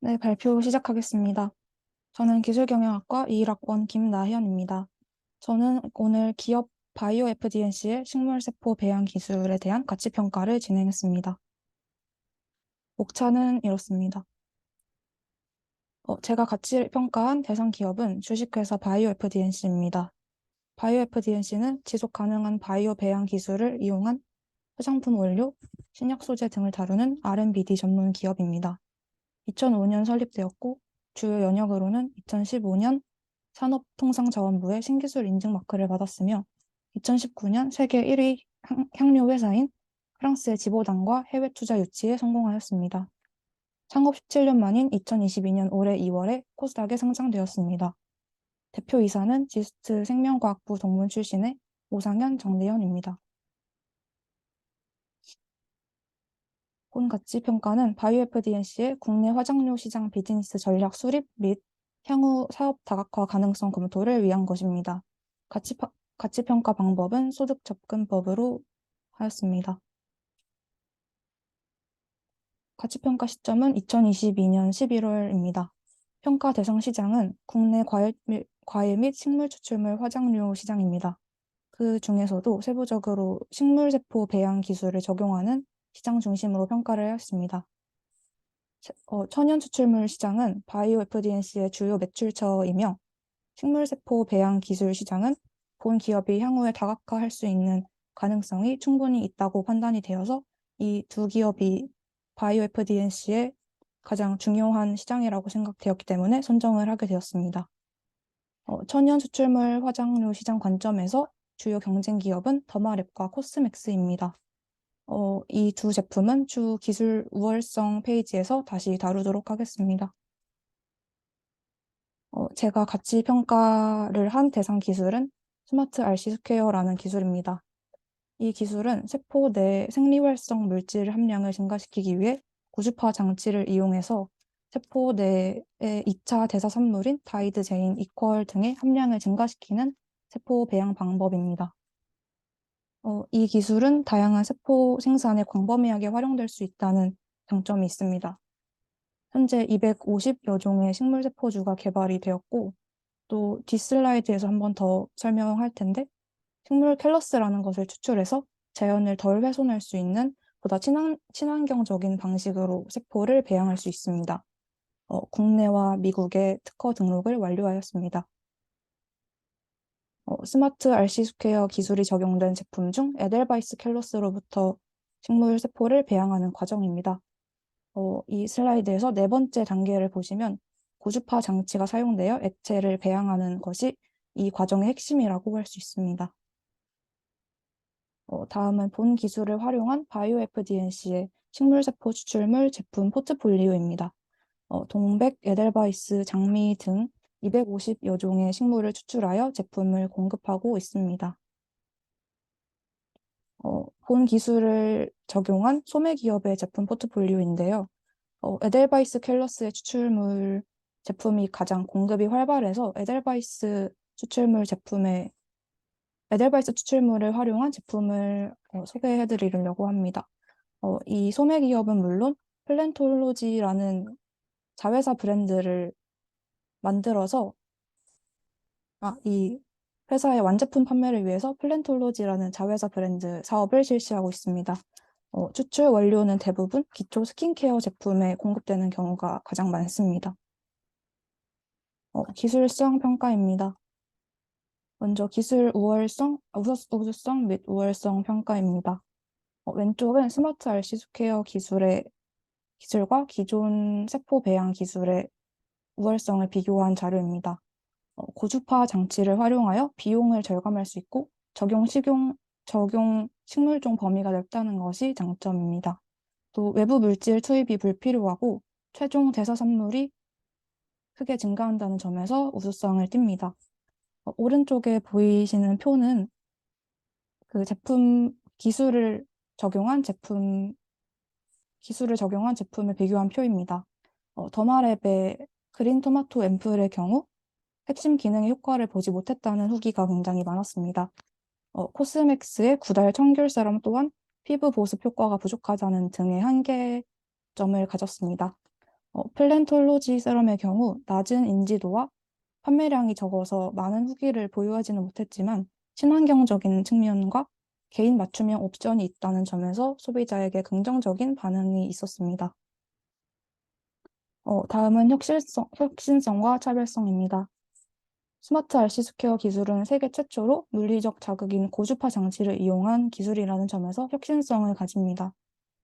네, 발표 시작하겠습니다. 저는 기술경영학과 21학번 김나현입니다. 저는 오늘 기업 바이오 FDNC의 식물세포 배양 기술에 대한 가치평가를 진행했습니다. 목차는 이렇습니다. 제가 가치평가한 대상 기업은 주식회사 바이오 FDNC입니다. 바이오 FDNC는 지속 가능한 바이오 배양 기술을 이용한 화장품 원료, 신약 소재 등을 다루는 R&D 전문 기업입니다. 2005년 설립되었고 주요 연역으로는 2015년 산업통상자원부의 신기술 인증 마크를 받았으며 2019년 세계 1위 향료 회사인 프랑스의 지보당과 해외 투자 유치에 성공하였습니다. 창업 17년 만인 2022년 올해 2월에 코스닥에 상장되었습니다. 대표이사는 지스트 생명과학부 동문 출신의 오상현, 정대현입니다. 본 가치평가는 바이오FDNC의 국내 화장료 시장 비즈니스 전략 수립 및 향후 사업 다각화 가능성 검토를 위한 것입니다. 가치평가 방법은 소득 접근법으로 하였습니다. 가치평가 시점은 2022년 11월입니다. 평가 대상 시장은 국내 과일 및 식물 추출물 화장료 시장입니다. 그 중에서도 세부적으로 식물세포 배양 기술을 적용하는 시장 중심으로 평가를 하였습니다. 천연 추출물 시장은 바이오 FDNC의 주요 매출처이며 식물세포 배양 기술 시장은 본 기업이 향후에 다각화할 수 있는 가능성이 충분히 있다고 판단이 되어서 이 두 기업이 바이오 FDNC의 가장 중요한 시장이라고 생각되었기 때문에 선정을 하게 되었습니다. 천연 추출물 화장료 시장 관점에서 주요 경쟁 기업은 더마랩과 코스맥스입니다. 이 두 제품은 주 기술 우월성 페이지에서 다시 다루도록 하겠습니다. 제가 가치 평가를 한 대상 기술은 스마트 RC 스퀘어라는 기술입니다. 이 기술은 세포 내 생리활성 물질 함량을 증가시키기 위해 고주파 장치를 이용해서 세포 내의 2차 대사 산물인 다이드 제인 이퀄 등의 함량을 증가시키는 세포 배양 방법입니다. 이 기술은 다양한 세포 생산에 광범위하게 활용될 수 있다는 장점이 있습니다. 현재 250여 종의 식물세포주가 개발이 되었고, 또 뒷슬라이드에서 한 번 더 설명할 텐데, 식물 캘러스라는 것을 추출해서 자연을 덜 훼손할 수 있는 보다 친환경적인 방식으로 세포를 배양할 수 있습니다. 국내와 미국의 특허 등록을 완료하였습니다. 스마트 RC 스퀘어 기술이 적용된 제품 중 에델바이스 캘러스로부터 식물 세포를 배양하는 과정입니다. 이 슬라이드에서 네 번째 단계를 보시면 고주파 장치가 사용되어 액체를 배양하는 것이 이 과정의 핵심이라고 할 수 있습니다. 다음은 본 기술을 활용한 바이오 FDNC의 식물세포 추출물 제품 포트폴리오입니다. 동백, 에델바이스, 장미 등 250여 종의 식물을 추출하여 제품을 공급하고 있습니다. 본 기술을 적용한 소매기업의 제품 포트폴리오인데요. 에델바이스 캘러스의 추출물 제품이 가장 공급이 활발해서 에델바이스 추출물을 활용한 제품을 소개해드리려고 합니다. 이 소매기업은 물론 플랜톨로지라는 자회사 브랜드를 만들어서 이 회사의 완제품 판매를 위해서 플랜톨로지라는 자회사 브랜드 사업을 실시하고 있습니다. 추출 원료는 대부분 기초 스킨케어 제품에 공급되는 경우가 가장 많습니다. 기술성 평가입니다. 먼저 기술 우수성 및 우월성 평가입니다. 왼쪽은 스마트 RC 스퀘어 기술과 기존 세포 배양 기술의 우월성을 비교한 자료입니다. 고주파 장치를 활용하여 비용을 절감할 수 있고 적용 식물종 범위가 넓다는 것이 장점입니다. 또 외부 물질 투입이 불필요하고 최종 대사 산물이 크게 증가한다는 점에서 우수성을 띱니다. 오른쪽에 보이시는 표는 그 기술을 적용한 제품을 비교한 표입니다. 더마랩의 그린 토마토 앰플의 경우 핵심 기능의 효과를 보지 못했다는 후기가 굉장히 많았습니다. 코스맥스의 9달 청귤 세럼 또한 피부 보습 효과가 부족하다는 등의 한계점을 가졌습니다. 플랜톨로지 세럼의 경우 낮은 인지도와 판매량이 적어서 많은 후기를 보유하지는 못했지만 친환경적인 측면과 개인 맞춤형 옵션이 있다는 점에서 소비자에게 긍정적인 반응이 있었습니다. 다음은 혁신성과 차별성입니다. 스마트 RC 스퀘어 기술은 세계 최초로 물리적 자극인 고주파 장치를 이용한 기술이라는 점에서 혁신성을 가집니다.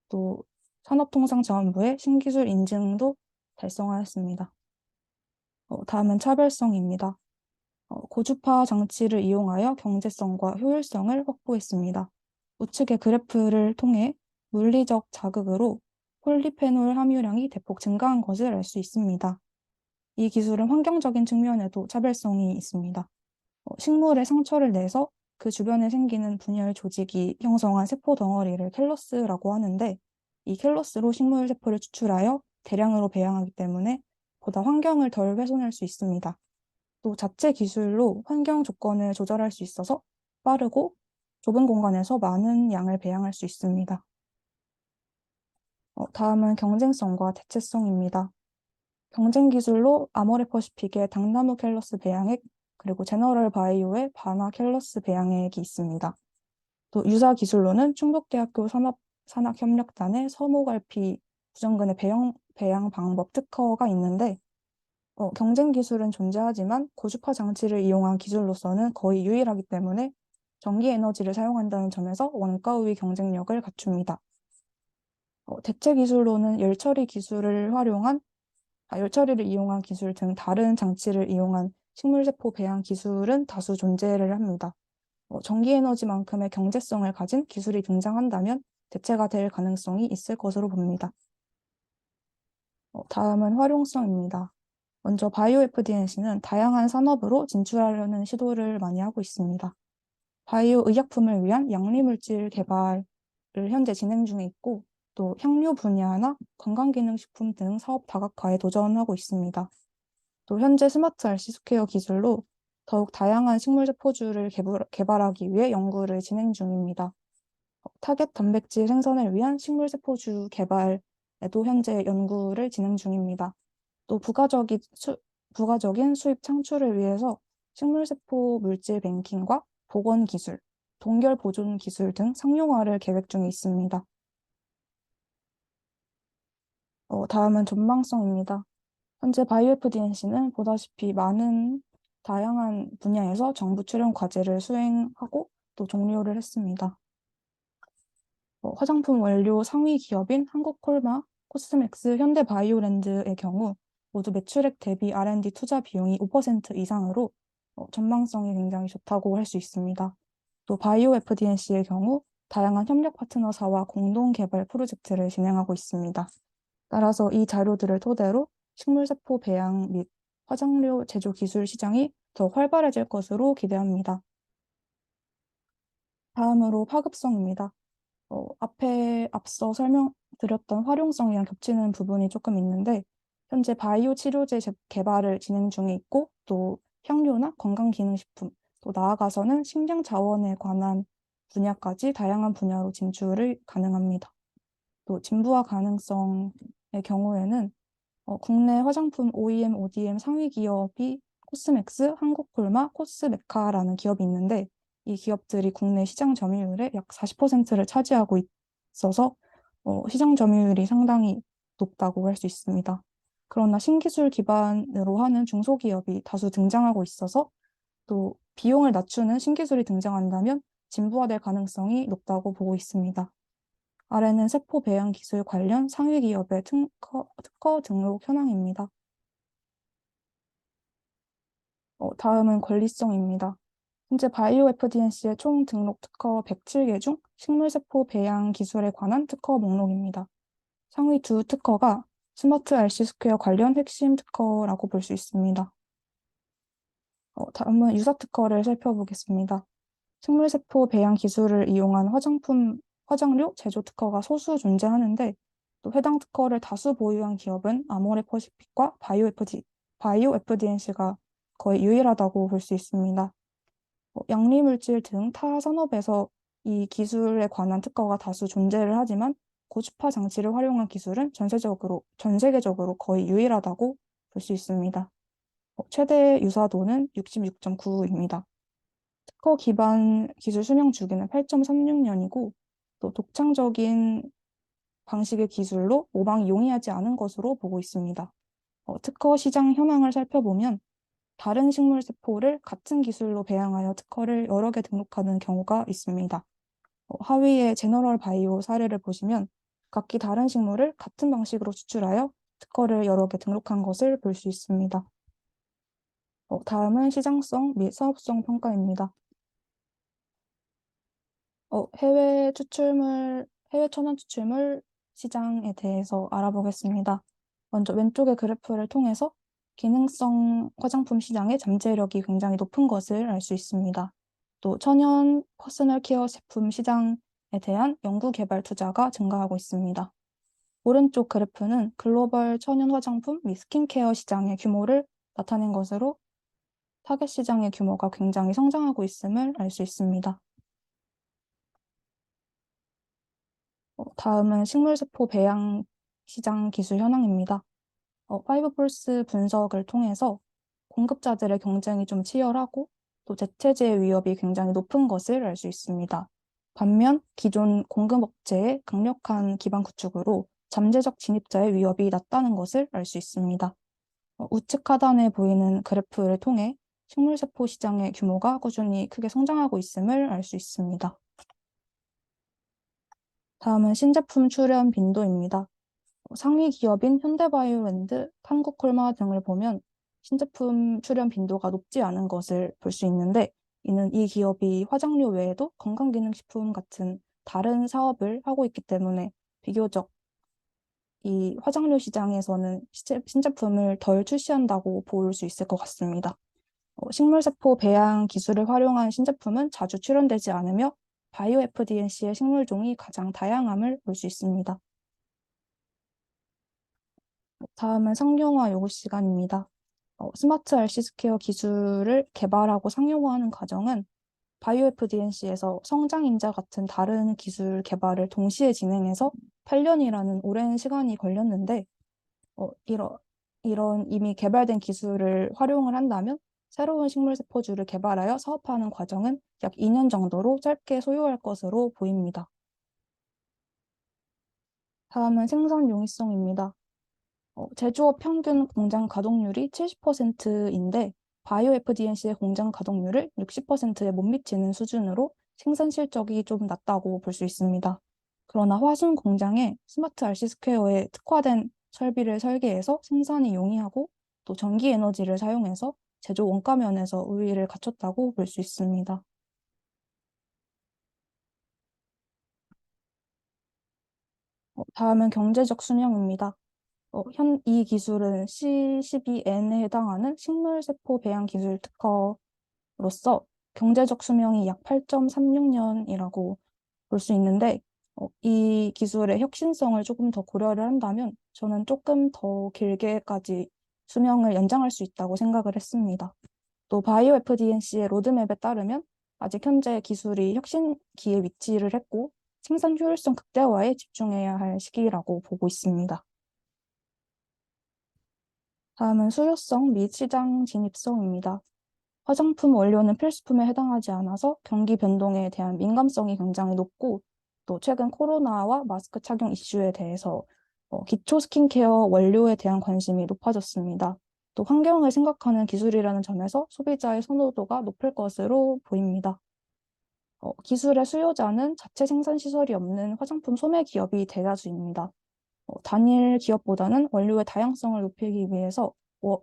또 산업통상자원부의 신기술 인증도 달성하였습니다. 다음은 차별성입니다. 고주파 장치를 이용하여 경제성과 효율성을 확보했습니다. 우측의 그래프를 통해 물리적 자극으로 폴리페놀 함유량이 대폭 증가한 것을 알 수 있습니다. 이 기술은 환경적인 측면에도 차별성이 있습니다. 식물에 상처를 내서 그 주변에 생기는 분열 조직이 형성한 세포 덩어리를 켈러스라고 하는데 이 켈러스로 식물 세포를 추출하여 대량으로 배양하기 때문에 보다 환경을 덜 훼손할 수 있습니다. 또 자체 기술로 환경 조건을 조절할 수 있어서 빠르고 좁은 공간에서 많은 양을 배양할 수 있습니다. 다음은 경쟁성과 대체성입니다. 경쟁 기술로 아모레퍼시픽의 당나무 캘러스 배양액, 그리고 제너럴 바이오의 바나 캘러스 배양액이 있습니다. 또 유사 기술로는 충북대학교 산학협력단의 서모갈피 부정근의 배양 방법 특허가 있는데 경쟁 기술은 존재하지만 고주파 장치를 이용한 기술로서는 거의 유일하기 때문에 전기 에너지를 사용한다는 점에서 원가 우위 경쟁력을 갖춥니다. 대체 기술로는 열처리를 이용한 기술 등 다른 장치를 이용한 식물세포 배양 기술은 다수 존재를 합니다. 전기 에너지만큼의 경제성을 가진 기술이 등장한다면 대체가 될 가능성이 있을 것으로 봅니다. 다음은 활용성입니다. 먼저 바이오 FDNC는 다양한 산업으로 진출하려는 시도를 많이 하고 있습니다. 바이오 의약품을 위한 양리물질 개발을 현재 진행 중에 있고 또 향료 분야나 건강기능식품 등 사업 다각화에 도전하고 있습니다. 또 현재 스마트 RC 스퀘어 기술로 더욱 다양한 식물세포주를 개발하기 위해 연구를 진행 중입니다. 타겟 단백질 생산을 위한 식물세포주 개발에도 현재 연구를 진행 중입니다. 또 부가적인 수입 창출을 위해서 식물세포 물질 뱅킹과 복원 기술, 동결 보존 기술 등 상용화를 계획 중에 있습니다. 다음은 전망성입니다. 현재 바이오FDNC는 보다시피 많은 다양한 분야에서 정부 출연 과제를 수행하고 또 종료를 했습니다. 화장품 원료 상위 기업인 한국콜마, 코스맥스, 현대바이오랜드의 경우 모두 매출액 대비 R&D 투자 비용이 5% 이상으로 전망성이 굉장히 좋다고 할 수 있습니다. 또 바이오 FDNC의 경우 다양한 협력 파트너사와 공동 개발 프로젝트를 진행하고 있습니다. 따라서 이 자료들을 토대로 식물세포 배양 및 화장료 제조 기술 시장이 더 활발해질 것으로 기대합니다. 다음으로 파급성입니다. 앞서 설명드렸던 활용성이랑 겹치는 부분이 조금 있는데 현재 바이오 치료제 개발을 진행 중에 있고 또 향료나 건강기능식품 또 나아가서는 식량 자원에 관한 분야까지 다양한 분야로 진출을 가능합니다. 또 진부화 가능성의 경우에는 국내 화장품 OEM, ODM 상위 기업이 코스맥스, 한국콜마, 코스메카라는 기업이 있는데 이 기업들이 국내 시장 점유율의 약 40%를 차지하고 있어서 시장 점유율이 상당히 높다고 할 수 있습니다. 그러나 신기술 기반으로 하는 중소기업이 다수 등장하고 있어서 또 비용을 낮추는 신기술이 등장한다면 진부화될 가능성이 높다고 보고 있습니다. 아래는 세포 배양 기술 관련 상위 기업의 특허 등록 현황입니다. 다음은 권리성입니다. 현재 바이오 FDNC의 총 등록 특허 107개 중 식물세포 배양 기술에 관한 특허 목록입니다. 상위 두 특허가 스마트 RC 스퀘어 관련 핵심 특허라고 볼 수 있습니다. 다음은 유사 특허를 살펴보겠습니다. 식물세포 배양 기술을 이용한 화장료 제조 특허가 소수 존재하는데 또 해당 특허를 다수 보유한 기업은 아모레퍼시픽과 바이오 FDNC가 거의 유일하다고 볼 수 있습니다. 양리물질 등 타 산업에서 이 기술에 관한 특허가 다수 존재를 하지만 고주파 장치를 활용한 기술은 전 세계적으로 거의 유일하다고 볼 수 있습니다. 최대 유사도는 66.9입니다. 특허 기반 기술 수명 주기는 8.36년이고, 또 독창적인 방식의 기술로 모방이 용이하지 않은 것으로 보고 있습니다. 특허 시장 현황을 살펴보면 다른 식물 세포를 같은 기술로 배양하여 특허를 여러 개 등록하는 경우가 있습니다. 하위의 제너럴 바이오 사례를 보시면 각기 다른 식물을 같은 방식으로 추출하여 특허를 여러 개 등록한 것을 볼 수 있습니다. 다음은 시장성 및 사업성 평가입니다. 해외 천연 추출물 시장에 대해서 알아보겠습니다. 먼저 왼쪽의 그래프를 통해서 기능성 화장품 시장의 잠재력이 굉장히 높은 것을 알 수 있습니다. 또 천연 퍼스널 케어 제품 시장에 대한 연구 개발 투자가 증가하고 있습니다. 오른쪽 그래프는 글로벌 천연 화장품 및 스킨케어 시장의 규모를 나타낸 것으로 타겟 시장의 규모가 굉장히 성장하고 있음을 알 수 있습니다. 다음은 식물세포 배양 시장 기술 현황입니다. 파이브폴스 분석을 통해서 공급자들의 경쟁이 좀 치열하고 또 대체제의 위협이 굉장히 높은 것을 알 수 있습니다. 반면 기존 공급업체의 강력한 기반 구축으로 잠재적 진입자의 위협이 낮다는 것을 알 수 있습니다. 우측 하단에 보이는 그래프를 통해 식물세포 시장의 규모가 꾸준히 크게 성장하고 있음을 알 수 있습니다. 다음은 신제품 출현 빈도입니다. 상위 기업인 현대바이오랜드, 한국콜마 등을 보면 신제품 출현 빈도가 높지 않은 것을 볼 수 있는데, 이는 이 기업이 화장료 외에도 건강기능식품 같은 다른 사업을 하고 있기 때문에 비교적 이 화장료 시장에서는 신제품을 덜 출시한다고 볼 수 있을 것 같습니다. 식물세포 배양 기술을 활용한 신제품은 자주 출현되지 않으며 바이오 FDNC의 식물종이 가장 다양함을 볼 수 있습니다. 다음은 상용화 요구 시간입니다. 스마트 RC 스퀘어 기술을 개발하고 상용화하는 과정은 바이오 FDNC에서 성장인자 같은 다른 기술 개발을 동시에 진행해서 8년이라는 오랜 시간이 걸렸는데, 이런 이미 개발된 기술을 활용을 한다면 새로운 식물세포주를 개발하여 사업화하는 과정은 약 2년 정도로 짧게 소요할 것으로 보입니다. 다음은 생산 용이성입니다. 제조업 평균 공장 가동률이 70%인데 바이오 FDNC의 공장 가동률을 60%에 못 미치는 수준으로 생산 실적이 좀 낮다고 볼 수 있습니다. 그러나 화순 공장에 스마트 RC 스퀘어에 특화된 설비를 설계해서 생산이 용이하고 또 전기 에너지를 사용해서 제조 원가 면에서 우위를 갖췄다고 볼 수 있습니다. 다음은 경제적 수명입니다. 이 기술은 C12N에 해당하는 식물세포 배양 기술 특허로서 경제적 수명이 약 8.36년이라고 볼 수 있는데, 이 기술의 혁신성을 조금 더 고려를 한다면 저는 조금 더 길게까지 수명을 연장할 수 있다고 생각을 했습니다. 또 바이오 FDNC의 로드맵에 따르면 아직 현재 기술이 혁신기에 위치를 했고 생산 효율성 극대화에 집중해야 할 시기라고 보고 있습니다. 다음은 수요성 및 시장 진입성입니다. 화장품 원료는 필수품에 해당하지 않아서 경기 변동에 대한 민감성이 굉장히 높고, 또 최근 코로나와 마스크 착용 이슈에 대해서 기초 스킨케어 원료에 대한 관심이 높아졌습니다. 또 환경을 생각하는 기술이라는 점에서 소비자의 선호도가 높을 것으로 보입니다. 기술의 수요자는 자체 생산 시설이 없는 화장품 소매 기업이 대다수입니다. 단일 기업보다는 원료의 다양성을 높이기 위해서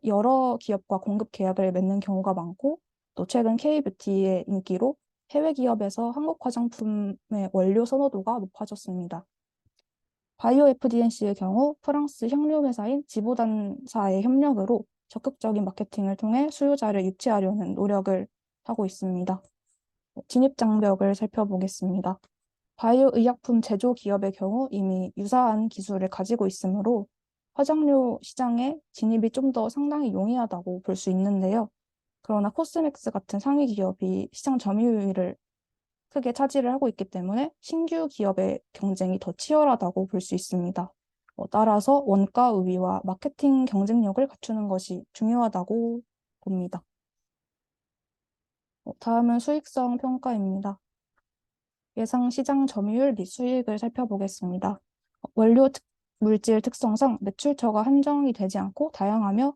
여러 기업과 공급 계약을 맺는 경우가 많고, 또 최근 K뷰티의 인기로 해외 기업에서 한국 화장품의 원료 선호도가 높아졌습니다. 바이오 FDNC의 경우 프랑스 향료 회사인 지보단사의 협력으로 적극적인 마케팅을 통해 수요자를 유치하려는 노력을 하고 있습니다. 진입 장벽을 살펴보겠습니다. 바이오 의약품 제조 기업의 경우 이미 유사한 기술을 가지고 있으므로 화장료 시장에 진입이 좀 더 상당히 용이하다고 볼 수 있는데요. 그러나 코스맥스 같은 상위 기업이 시장 점유율을 크게 차지를 하고 있기 때문에 신규 기업의 경쟁이 더 치열하다고 볼 수 있습니다. 따라서 원가 우위와 마케팅 경쟁력을 갖추는 것이 중요하다고 봅니다. 다음은 수익성 평가입니다. 예상 시장 점유율 및 수익을 살펴보겠습니다. 원료 물질 특성상 매출처가 한정이 되지 않고 다양하며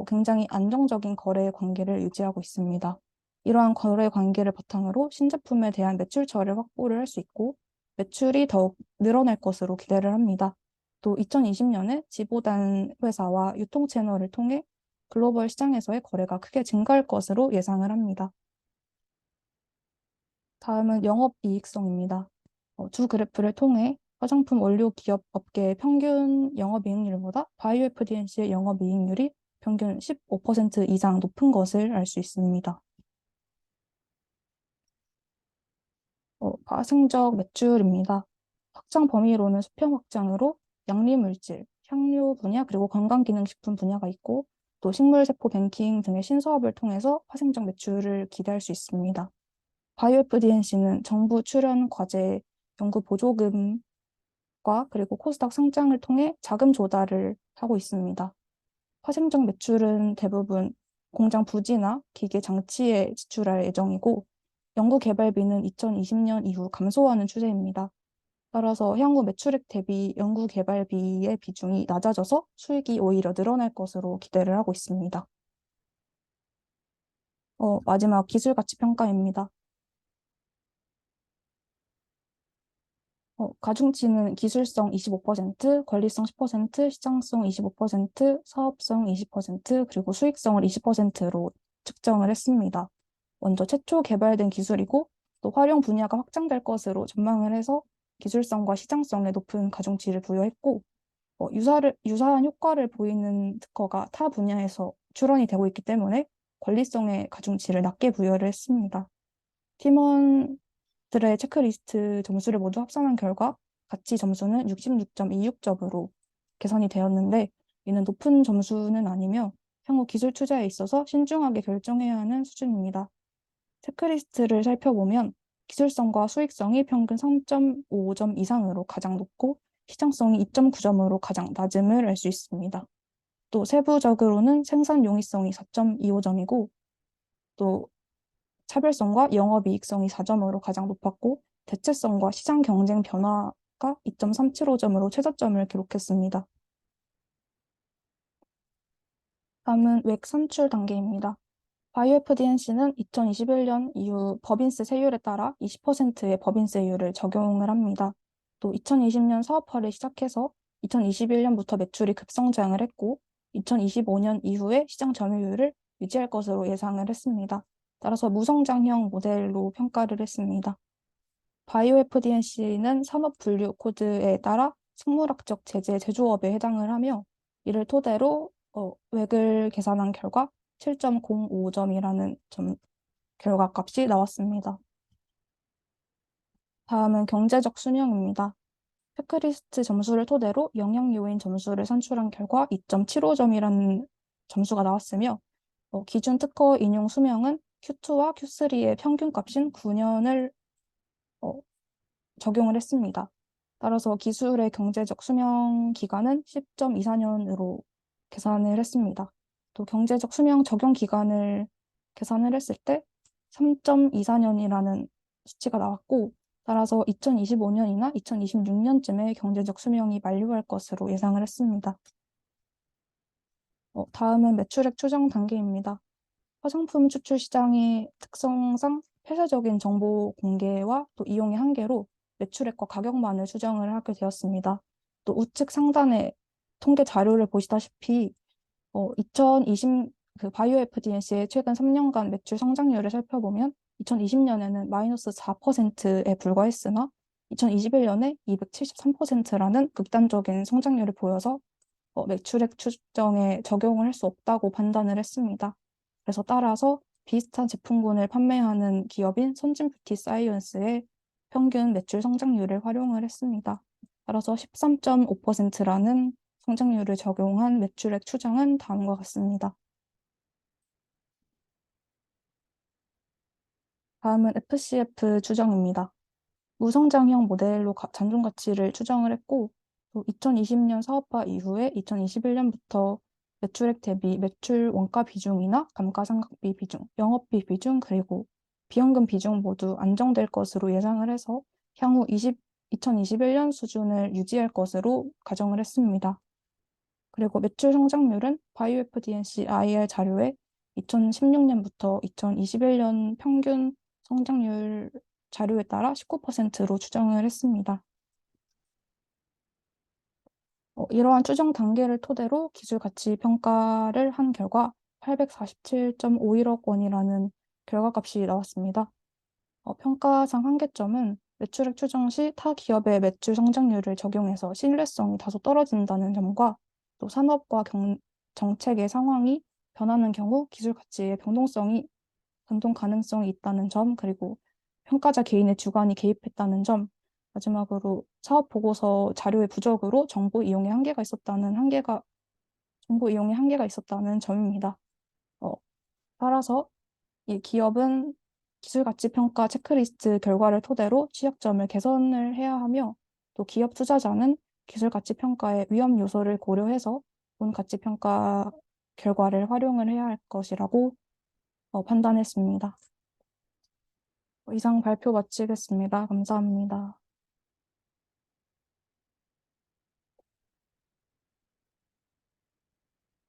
굉장히 안정적인 거래 관계를 유지하고 있습니다. 이러한 거래 관계를 바탕으로 신제품에 대한 매출처를 확보를 할 수 있고 매출이 더욱 늘어날 것으로 기대를 합니다. 또 2020년에 지보단 회사와 유통 채널을 통해 글로벌 시장에서의 거래가 크게 증가할 것으로 예상을 합니다. 다음은 영업이익성입니다. 두 그래프를 통해 화장품 원료 기업 업계의 평균 영업이익률보다 바이오 FDNC의 영업이익률이 평균 15% 이상 높은 것을 알 수 있습니다. 파생적 매출입니다. 확장 범위로는 수평 확장으로 양리물질, 향료 분야, 그리고 건강기능식품 분야가 있고 또 식물세포 뱅킹 등의 신사업을 통해서 파생적 매출을 기대할 수 있습니다. 바이오 FDNC는 정부 출연 과제 연구 보조금과 그리고 코스닥 상장을 통해 자금 조달을 하고 있습니다. 파생적 매출은 대부분 공장 부지나 기계 장치에 지출할 예정이고 연구개발비는 2020년 이후 감소하는 추세입니다. 따라서 향후 매출액 대비 연구개발비의 비중이 낮아져서 수익이 오히려 늘어날 것으로 기대를 하고 있습니다. 마지막 기술가치평가입니다. 가중치는 기술성 25%, 권리성 10%, 시장성 25%, 사업성 20%, 그리고 수익성을 20%로 측정을 했습니다. 먼저 최초 개발된 기술이고 또 활용 분야가 확장될 것으로 전망을 해서 기술성과 시장성에 높은 가중치를 부여했고 유사한 효과를 보이는 특허가 타 분야에서 출원이 되고 있기 때문에 권리성에 가중치를 낮게 부여를 했습니다. 팀원들의 체크리스트 점수를 모두 합산한 결과 가치 점수는 66.26점으로 개선이 되었는데 이는 높은 점수는 아니며 향후 기술 투자에 있어서 신중하게 결정해야 하는 수준입니다. 체크리스트를 살펴보면 기술성과 수익성이 평균 3.5점 이상으로 가장 높고 시장성이 2.9점으로 가장 낮음을 알 수 있습니다. 또 세부적으로는 생산 용이성이 4.25점이고 또 차별성과 영업이익성이 4점으로 가장 높았고 대체성과 시장 경쟁 변화가 2.375점으로 최저점을 기록했습니다. 다음은 웩 산출 단계입니다. 바이오 FDNC는 2021년 이후 법인세 세율에 따라 20%의 법인세율을 적용을 합니다. 또 2020년 사업화를 시작해서 2021년부터 매출이 급성장을 했고 2025년 이후에 시장 점유율을 유지할 것으로 예상을 했습니다. 따라서 무성장형 모델로 평가를 했습니다. 바이오 FDNC는 산업 분류 코드에 따라 생물학적 제재 제조업에 해당을 하며 이를 토대로 웩을 계산한 결과 7.05점이라는 결과값이 나왔습니다. 다음은 경제적 수명입니다. 체크리스트 점수를 토대로 영향 요인 점수를 산출한 결과 2.75점이라는 점수가 나왔으며 기준 특허 인용 수명은 Q2와 Q3의 평균값인 9년을 적용을 했습니다. 따라서 기술의 경제적 수명 기간은 10.24년으로 계산을 했습니다. 또 경제적 수명 적용 기간을 계산을 했을 때 3.24년이라는 수치가 나왔고 따라서 2025년이나 2026년쯤에 경제적 수명이 만료할 것으로 예상을 했습니다. 다음은 매출액 추정 단계입니다. 화장품 추출 시장의 특성상 폐쇄적인 정보 공개와 또 이용의 한계로 매출액과 가격만을 추정을 하게 되었습니다. 또 우측 상단의 통계 자료를 보시다시피 2020 바이오 FDNC의 최근 3년간 매출 성장률을 살펴보면 2020년에는 마이너스 4%에 불과했으나 2021년에 273%라는 극단적인 성장률을 보여서 매출액 추정에 적용을 할 수 없다고 판단을 했습니다. 그래서 따라서 비슷한 제품군을 판매하는 기업인 선진뷰티 사이언스의 평균 매출 성장률을 활용을 했습니다. 따라서 13.5%라는 성장률을 적용한 매출액 추정은 다음과 같습니다. 다음은 FCF 추정입니다. 무성장형 모델로 잔존 가치를 추정을 했고, 또 2020년 사업화 이후에 2021년부터 매출액 대비 매출 원가 비중이나 감가상각비 비중, 영업비 비중, 그리고 비연금 비중 모두 안정될 것으로 예상을 해서 향후 2021년 수준을 유지할 것으로 가정을 했습니다. 그리고 매출 성장률은 바이오 FDNC IR 자료에 2016년부터 2021년 평균 성장률 자료에 따라 19%로 추정을 했습니다. 이러한 추정 단계를 토대로 기술 가치 평가를 한 결과 847.51억 원이라는 결과값이 나왔습니다. 평가상 한계점은 매출액 추정 시 타 기업의 매출 성장률을 적용해서 신뢰성이 다소 떨어진다는 점과 또 산업과 정책의 상황이 변하는 경우 기술 가치의 변동 가능성이 있다는 점, 그리고 평가자 개인의 주관이 개입했다는 점, 마지막으로 사업 보고서 자료의 부족으로 정보 이용의 한계가 있었다는 점입니다. 어, 따라서 이 기업은 기술 가치 평가 체크리스트 결과를 토대로 취약점을 개선을 해야 하며, 또 기업 투자자는 기술 가치 평가의 위험 요소를 고려해서 본 가치 평가 결과를 활용을 해야 할 것이라고 판단했습니다. 이상 발표 마치겠습니다. 감사합니다.